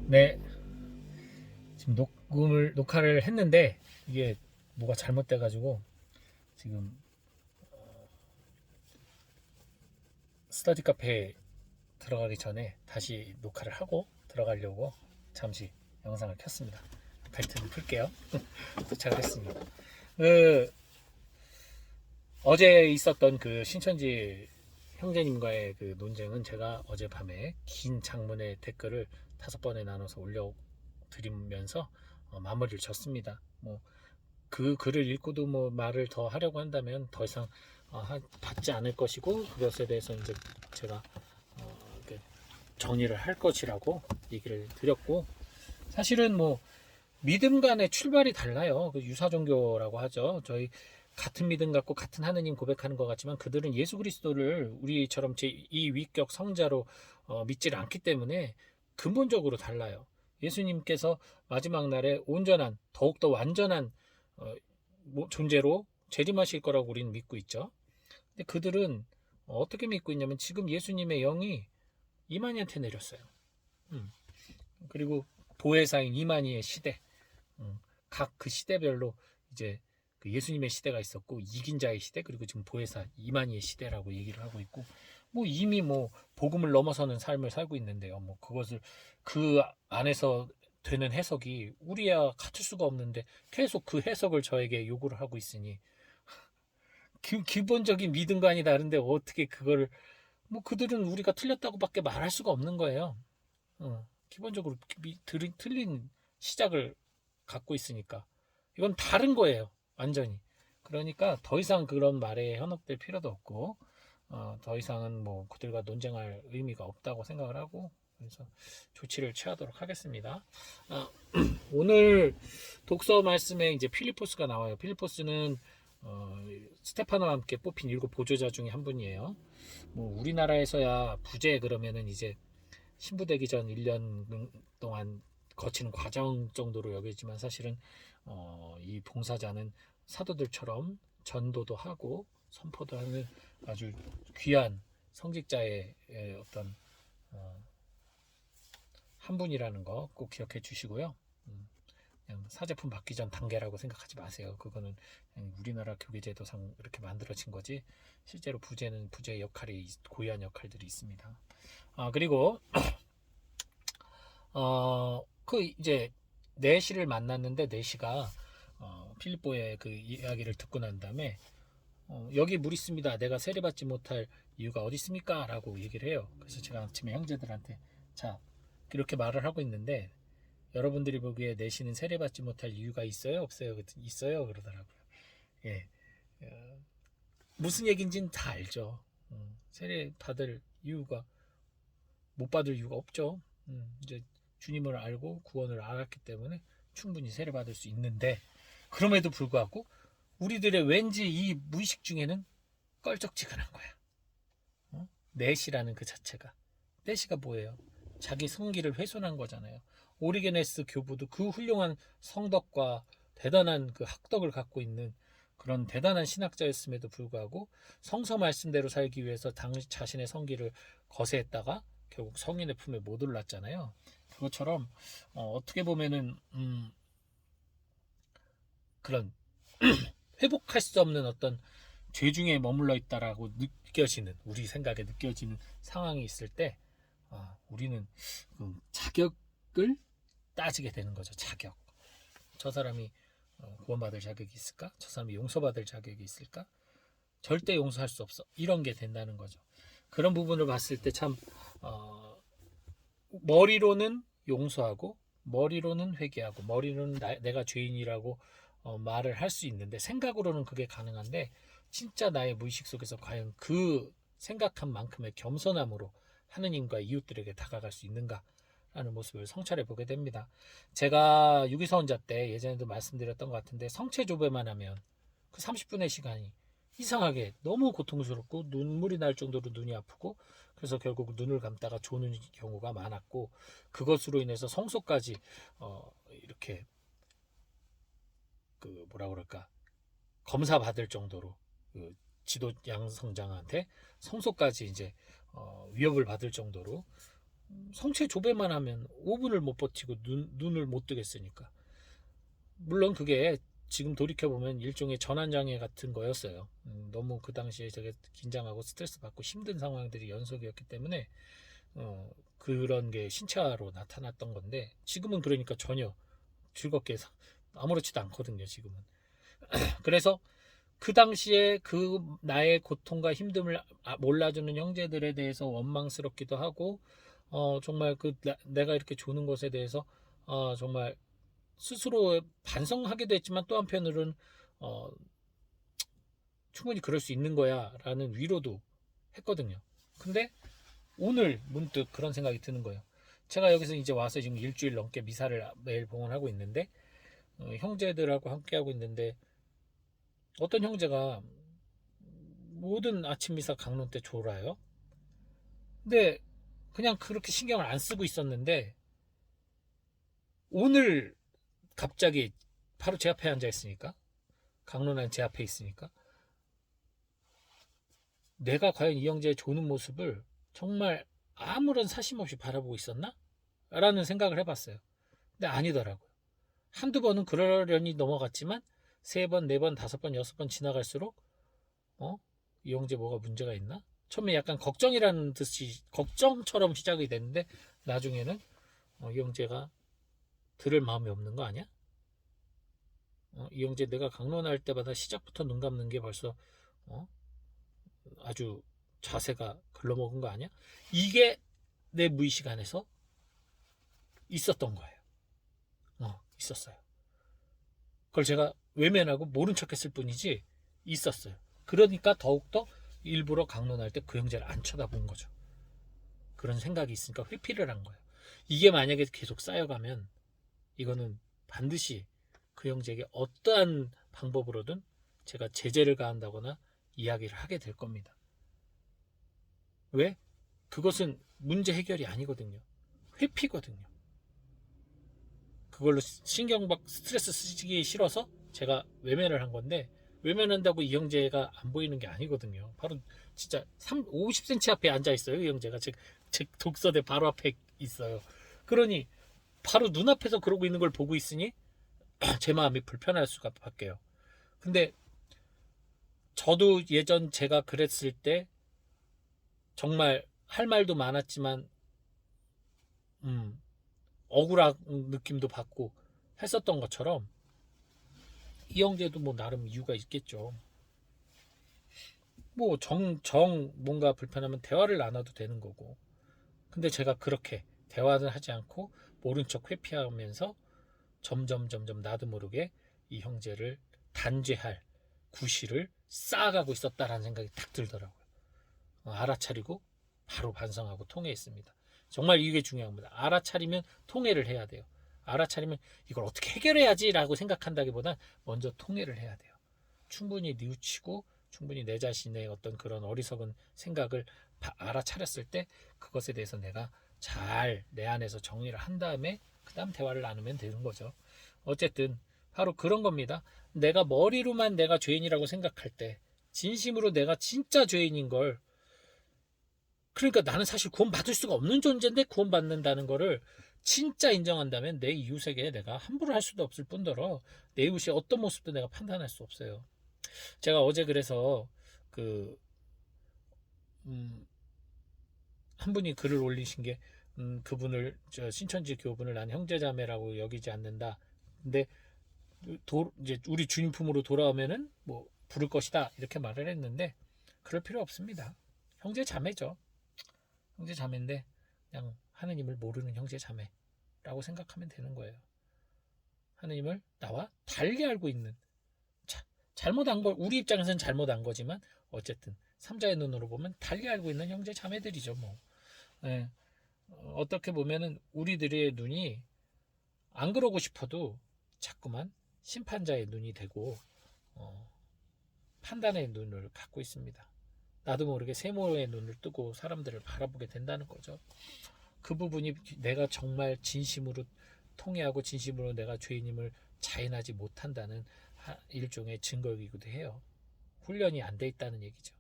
네, 지금 녹화를 했는데 이게 뭐가 잘못돼가지고 지금 스터디 카페에 들어가기 전에 다시 녹화를 하고 들어가려고 잠시 영상을 켰습니다. 벨트를 풀게요. 도착을 했습니다. 그 어제 있었던 그 신천지 형제님과의 그 논쟁은 제가 어젯밤에 긴 장문의 댓글을 5번에 나눠서 올려드리면서 마무리를 졌습니다. 뭐 그 글을 읽고도 뭐 말을 더 하려고 한다면 더 이상 받지 않을 것이고, 그것에 대해서 이제 제가 정리를 할 것이라고 얘기를 드렸고, 사실은 뭐 믿음 간의 출발이 달라요. 그 유사 종교라고 하죠. 저희 같은 믿음 갖고 같은 하느님 고백하는 것 같지만 그들은 예수 그리스도를 우리처럼 제2위격 성자로 믿질 않기 때문에 근본적으로 달라요. 예수님께서 마지막 날에 온전한, 더욱더 완전한 어, 존재로 재림하실 거라고 우리는 믿고 있죠. 근데 그들은 어떻게 믿고 있냐면 지금 예수님의 영이 이만희한테 내렸어요. 그리고 보혜사인 이만희의 시대, 각 그 시대별로 이제 그 예수님의 시대가 있었고 이긴 자의 시대, 그리고 지금 보혜사 이만희의 시대라고 얘기를 하고 있고, 뭐 이미 뭐 복음을 넘어서는 삶을 살고 있는데요. 뭐 그것을 그 안에서 되는 해석이 우리야 같을 수가 없는데 계속 그 해석을 저에게 요구를 하고 있으니 기본적인 믿음관이 다른데 어떻게 그거를, 뭐 그들은 우리가 틀렸다고밖에 말할 수가 없는 거예요. 기본적으로 틀린 시작을 갖고 있으니까 이건 다른 거예요, 완전히. 그러니까 더 이상 그런 말에 현혹될 필요도 없고, 더 이상은 뭐 그들과 논쟁할 의미가 없다고 생각을 하고, 그래서 조치를 취하도록 하겠습니다. 오늘 독서 말씀에 이제 필리포스가 나와요. 필리포스는 스테파노와 함께 뽑힌 7 보조자 중에 한 분이에요. 뭐 우리나라에서야 부재 그러면은 이제 신부되기 전 1년 동안 거치는 과정 정도로 여기지만, 사실은 이 봉사자는 사도들처럼 전도도 하고 선포도 하는 아주 귀한 성직자의 어떤 한 분이라는 거 꼭 기억해 주시고요. 그냥 사제품 받기 전 단계라고 생각하지 마세요. 그거는 그냥 우리나라 교계제도상 이렇게 만들어진 거지, 실제로 부제는 부제의 역할이, 고유한 역할들이 있습니다. 그리고 그 이제 네시를 만났는데, 네시가 필립보의 그 이야기를 듣고 난 다음에 여기 물 있습니다. 내가 세례받지 못할 이유가 어디 있습니까? 라고 얘기를 해요. 그래서 제가 아침에 형제들한테, 자, 이렇게 말을 하고 있는데 여러분들이 보기에 내시는 세례받지 못할 이유가 있어요? 없어요? 있어요? 그러더라고요. 예. 어, 무슨 얘기인지는 다 알죠. 세례 받을 이유가, 못 받을 이유가 없죠. 이제 주님을 알고 구원을 알았기 때문에 충분히 세례 받을 수 있는데, 그럼에도 불구하고 우리들의 왠지 이 무의식 중에는 껄쩍지근한 거야. 넷이라는 그 자체가, 넷이가 뭐예요? 자기 성기를 훼손한 거잖아요. 오리게네스 교부도 그 훌륭한 성덕과 대단한 그 학덕을 갖고 있는 그런 대단한 신학자였음에도 불구하고 성서 말씀대로 살기 위해서 자신의 성기를 거세했다가 결국 성인의 품에 못 올랐잖아요. 그것처럼 어떻게 보면은 그런 회복할 수 없는 어떤 죄 중에 머물러 있다라고 느껴지는, 우리 생각에 느껴지는 상황이 있을 때 우리는 그 자격을 따지게 되는 거죠. 자격. 저 사람이 구원받을 자격이 있을까? 저 사람이 용서받을 자격이 있을까? 절대 용서할 수 없어. 이런 게 된다는 거죠. 그런 부분을 봤을 때 참 머리로는 용서하고 머리로는 회개하고 머리로는 내가 죄인이라고 말을 할 수 있는데, 생각으로는 그게 가능한데 진짜 나의 무의식 속에서 과연 그 생각한 만큼의 겸손함으로 하느님과 이웃들에게 다가갈 수 있는가 라는 모습을 성찰해 보게 됩니다. 제가 유기서원자 때 예전에도 말씀드렸던 것 같은데, 성체 조배만 하면 그 30분의 시간이 이상하게 너무 고통스럽고 눈물이 날 정도로 눈이 아프고, 그래서 결국 눈을 감다가 조는 경우가 많았고, 그것으로 인해서 성소까지 이렇게 그 뭐라 그럴까, 검사 받을 정도로 그 지도 양성장한테 성소까지 이제 위협을 받을 정도로 성체 조배만 하면 5분을 못 버티고 눈을 못 뜨겠으니까. 물론 그게 지금 돌이켜보면 일종의 전환장애 같은 거였어요. 너무 그 당시에 되게 긴장하고 스트레스 받고 힘든 상황들이 연속이었기 때문에 그런 게 신체화로 나타났던 건데, 지금은 그러니까 전혀 즐겁게 아무렇지도 않거든요, 지금은. 그래서 그 당시에 그 나의 고통과 힘듦을 몰라주는 형제들에 대해서 원망스럽기도 하고, 정말 내가 이렇게 조는 것에 대해서 정말 스스로 반성하기도 했지만, 또 한편으로는 충분히 그럴 수 있는 거야 라는 위로도 했거든요. 근데 오늘 문득 그런 생각이 드는 거예요. 제가 여기서 이제 와서 지금 일주일 넘게 미사를 매일 봉헌하고 있는데, 형제들하고 함께 하고 있는데, 어떤 형제가 모든 아침 미사 강론 때 졸아요. 근데 그냥 그렇게 신경을 안 쓰고 있었는데, 오늘 갑자기 바로 제 앞에 앉아 있으니까, 강론한 제 앞에 있으니까, 내가 과연 이 형제의 조는 모습을 정말 아무런 사심 없이 바라보고 있었나? 라는 생각을 해봤어요. 근데 아니더라고요. 한두 번은 그러려니 넘어갔지만, 세 번, 네 번, 다섯 번, 여섯 번 지나갈수록, 이 형제 뭐가 문제가 있나? 처음에 약간 걱정이라는 듯이, 걱정처럼 시작이 됐는데, 나중에는, 이 형제가 들을 마음이 없는 거 아니야? 이 형제 내가 강론할 때마다 시작부터 눈 감는 게 벌써, 어? 아주 자세가 글러먹은 거 아니야? 이게 내 무의식 안에서 있었던 거예요. 있었어요. 그걸 제가 외면하고 모른 척 했을 뿐이지 있었어요. 그러니까 더욱더 일부러 강론할 때 그 형제를 안 쳐다본 거죠. 그런 생각이 있으니까 회피를 한 거예요. 이게 만약에 계속 쌓여가면 이거는 반드시 그 형제에게 어떠한 방법으로든 제가 제재를 가한다거나 이야기를 하게 될 겁니다. 왜? 그것은 문제 해결이 아니거든요. 회피거든요. 그걸로 스트레스 쓰기 싫어서 제가 외면을 한 건데, 외면한다고 이 형제가 안 보이는 게 아니거든요. 바로 진짜 50cm 앞에 앉아 있어요. 이 형제가 제 독서대 바로 앞에 있어요. 그러니 바로 눈앞에서 그러고 있는 걸 보고 있으니 제 마음이 불편할 수가 밖에요. 근데 저도 예전 제가 그랬을 때 정말 할 말도 많았지만 억울한 느낌도 받고 했었던 것처럼, 이 형제도 뭐 나름 이유가 있겠죠. 뭐 뭔가 불편하면 대화를 나눠도 되는 거고. 근데 제가 그렇게 대화를 하지 않고 모른 척 회피하면서 점점 나도 모르게 이 형제를 단죄할 구실을 쌓아가고 있었다라는 생각이 딱 들더라고요. 알아차리고 바로 반성하고 통회했습니다. 정말 이게 중요한 겁니다. 알아차리면 통회를 해야 돼요. 알아차리면 이걸 어떻게 해결해야지라고 생각한다기보다 먼저 통회를 해야 돼요. 충분히 뉘우치고 충분히 내 자신의 어떤 그런 어리석은 생각을 알아차렸을 때 그것에 대해서 내가 잘 내 안에서 정리를 한 다음에 그 다음 대화를 나누면 되는 거죠. 어쨌든 바로 그런 겁니다. 내가 머리로만 내가 죄인이라고 생각할 때, 진심으로 내가 진짜 죄인인 걸, 그러니까 나는 사실 구원받을 수가 없는 존재인데 구원받는다는 거를 진짜 인정한다면 내 이웃에게 내가 함부로 할 수도 없을 뿐더러 내 이웃이 어떤 모습도 내가 판단할 수 없어요. 제가 어제 그래서 그 한 분이 글을 올리신 게, 그분을, 신천지 교분을 난 형제자매라고 여기지 않는다. 근데 이제 우리 주님 품으로 돌아오면은 뭐 부를 것이다 이렇게 말을 했는데, 그럴 필요 없습니다. 형제자매죠. 형제자매인데 그냥 하느님을 모르는 형제자매라고 생각하면 되는 거예요. 하느님을 나와 달리 알고 있는, 잘못한 걸 우리 입장에서는 잘못한 거지만 어쨌든 삼자의 눈으로 보면 달리 알고 있는 형제 자매들이죠. 뭐 네. 어떻게 보면은 우리들의 눈이 안 그러고 싶어도 자꾸만 심판자의 눈이 되고 판단의 눈을 갖고 있습니다. 나도 모르게 세모의 눈을 뜨고 사람들을 바라보게 된다는 거죠. 그 부분이 내가 정말 진심으로 통회하고 진심으로 내가 죄인임을 자인하지 못한다는 일종의 증거이기도 해요. 훈련이 안 돼 있다는 얘기죠.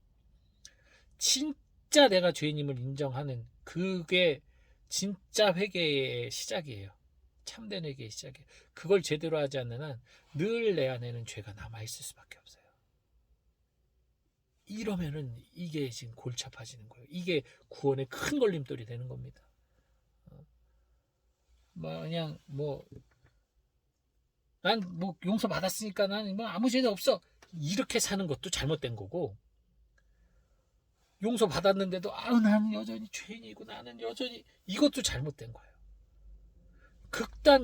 진짜 내가 죄인임을 인정하는, 그게 진짜 회개의 시작이에요. 참된 회개의 시작이에요. 그걸 제대로 하지 않는 한 늘 내 안에는 죄가 남아있을 수밖에 없어요. 이러면은 이게 지금 골치 아파지는 거예요. 이게 구원의 큰 걸림돌이 되는 겁니다. 그냥 난 용서 받았으니까 난 아무 죄도 없어, 이렇게 사는 것도 잘못된 거고, 용서 받았는데도 나는 여전히 죄인이고 나는 여전히, 이것도 잘못된 거예요.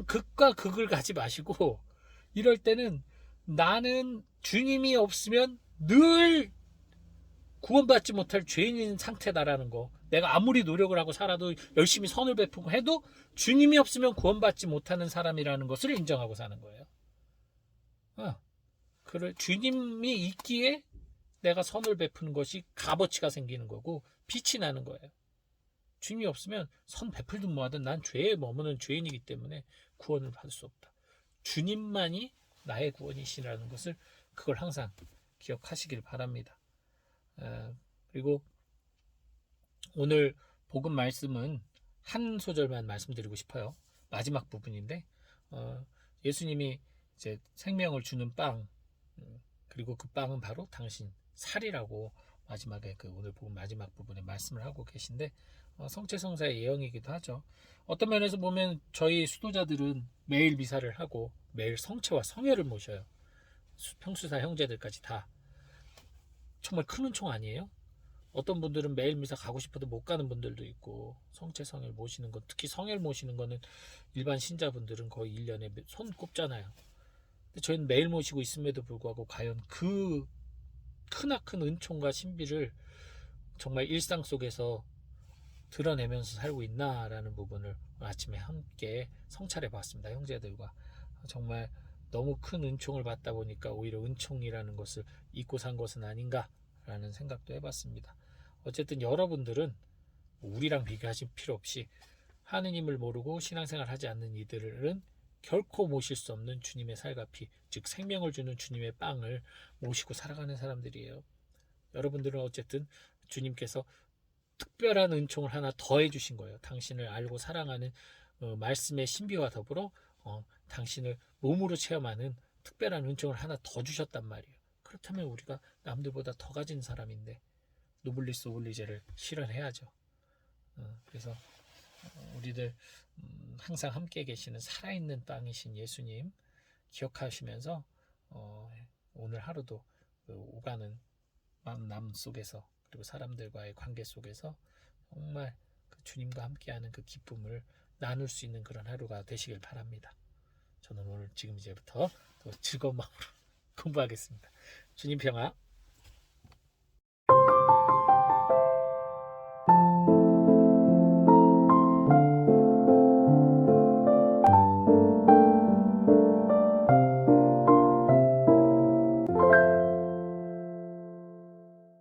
극과 극을 가지 마시고, 이럴 때는 나는 주님이 없으면 늘 구원받지 못할 죄인인 상태다라는 거, 내가 아무리 노력을 하고 살아도 열심히 선을 베푸고 해도 주님이 없으면 구원받지 못하는 사람이라는 것을 인정하고 사는 거예요. 주님이 있기에 내가 선을 베푸는 것이 값어치가 생기는 거고 빛이 나는 거예요. 주님이 없으면 선 베풀든 뭐하든 난 죄에 머무는 죄인이기 때문에 구원을 받을 수 없다. 주님만이 나의 구원이시라는 것을, 그걸 항상 기억하시길 바랍니다. 그리고 오늘 복음 말씀은 한 소절만 말씀드리고 싶어요. 마지막 부분인데, 예수님이 이제 생명을 주는 빵, 그리고 그 빵은 바로 당신 살이라고 마지막에 오늘 복음 마지막 부분에 말씀을 하고 계신데, 성체성사의 예언이기도 하죠. 어떤 면에서 보면 저희 수도자들은 매일 미사를 하고 매일 성체와 성회를 모셔요. 평수사 형제들까지 다. 정말 큰 은총 아니에요? 어떤 분들은 매일 미사 가고 싶어도 못 가는 분들도 있고, 성체성회를 모시는 것, 특히 성회를 모시는 거는 일반 신자분들은 거의 1년에 손 꼽잖아요. 근데 저희는 매일 모시고 있음에도 불구하고 과연 그 크나큰 은총과 신비를 정말 일상 속에서 드러내면서 살고 있나라는 부분을 아침에 함께 성찰해 봤습니다. 형제들과. 정말 너무 큰 은총을 받다 보니까 오히려 은총이라는 것을 잊고 산 것은 아닌가라는 생각도 해봤습니다. 어쨌든 여러분들은 우리랑 비교하실 필요 없이 하느님을 모르고 신앙생활 하지 않는 이들은 결코 모실 수 없는 주님의 살과 피, 즉 생명을 주는 주님의 빵을 모시고 살아가는 사람들이에요. 여러분들은 어쨌든 주님께서 특별한 은총을 하나 더해 주신 거예요. 당신을 알고 사랑하는 말씀의 신비와 더불어 당신을 몸으로 체험하는 특별한 은총을 하나 더 주셨단 말이에요. 그렇다면 우리가 남들보다 더 가진 사람인데 노블리스 오블리제를 실현해야죠. 그래서 우리들 항상 함께 계시는 살아있는 빵이신 예수님 기억하시면서 오늘 하루도 오가는 마음 속에서, 그리고 사람들과의 관계 속에서 정말 주님과 함께하는 그 기쁨을 나눌 수 있는 그런 하루가 되시길 바랍니다. 저는 오늘 지금 이제부터 더 즐거운 마음으로 공부하겠습니다. 주님 평화.